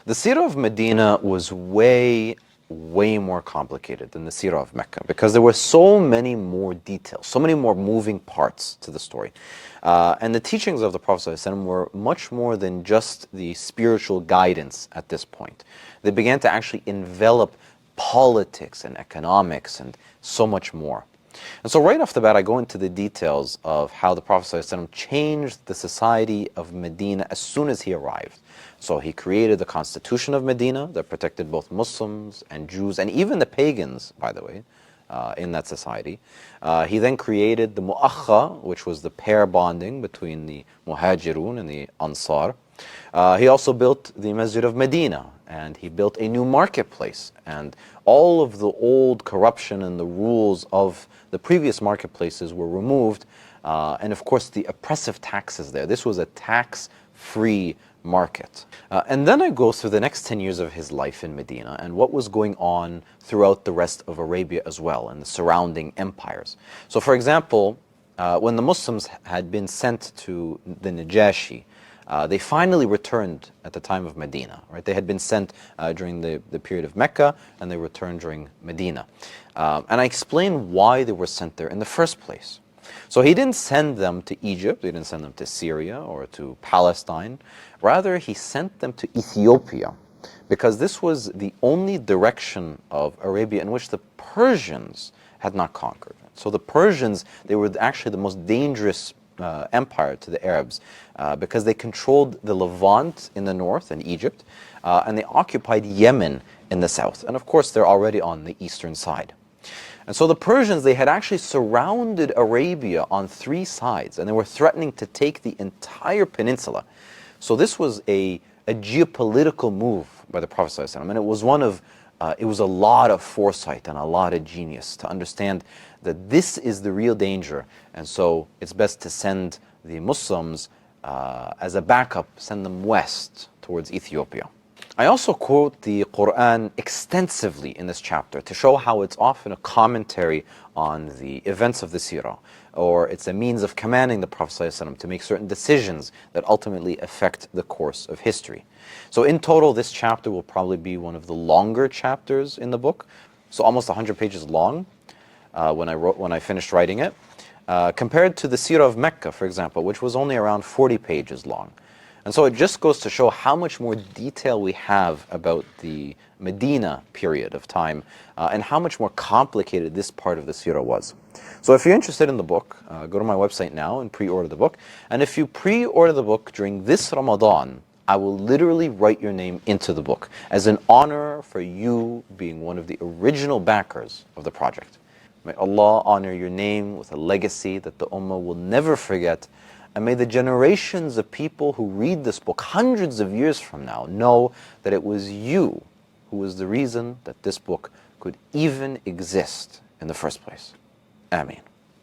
The Seerah of Medina was way more complicated than the Seerah of Mecca because there were so many more details, so many more moving parts to the story. And the teachings of the Prophet ﷺ were much more than just the spiritual guidance at this point. They began to actually envelop politics and economics and so much more. And so right off the bat, I go into the details of how the Prophet ﷺ changed the society of Medina as soon as he arrived. So he created the constitution of Medina that protected both Muslims and Jews and even the pagans, by the way, in that society. He then created the mu'akha, which was the pair bonding between the muhajirun and the ansar. He also built the Masjid of Medina, and he built a new marketplace, and all of the old corruption and the rules of the previous marketplaces were removed, and of course the oppressive taxes there. This was a tax-free market. And then I go through the next 10 years of his life in Medina and what was going on throughout the rest of Arabia as well and the surrounding empires. So for example, when the Muslims had been sent to the Najashi, they finally returned at the time of Medina. Right? They had been sent during the period of Mecca, and they returned during Medina. And I explain why they were sent there in the first place. So he didn't send them to Egypt, he didn't send them to Syria or to Palestine. Rather, he sent them to Ethiopia, because this was the only direction of Arabia in which the Persians had not conquered. So the Persians, they were actually the most dangerous empire to the Arabs because they controlled the Levant in the north and Egypt, and they occupied Yemen in the south. And of course, they're already on the eastern side. And so the Persians, they had actually surrounded Arabia on 3 sides, and they were threatening to take the entire peninsula. So this was a geopolitical move by the Prophet ﷺ, and it was it was a lot of foresight and a lot of genius to understand that this is the real danger, and so it's best to send the Muslims as a backup, send them west towards Ethiopia. I also quote the Quran extensively in this chapter to show how it's often a commentary on the events of the Seerah, or it's a means of commanding the Prophet ﷺ to make certain decisions that ultimately affect the course of history. So in total, this chapter will probably be one of the longer chapters in the book, so almost 100 pages long when I finished writing it, compared to the Seerah of Mecca, for example, which was only around 40 pages long. And so it just goes to show how much more detail we have about the Medina period of time and how much more complicated this part of the Seerah was. So if you're interested in the book, go to my website now and pre-order the book. And if you pre-order the book during this Ramadan, I will literally write your name into the book as an honor for you being one of the original backers of the project. May Allah honor your name with a legacy that the ummah will never forget. And may the generations of people who read this book hundreds of years from now know that it was you who was the reason that this book could even exist in the first place. Ameen.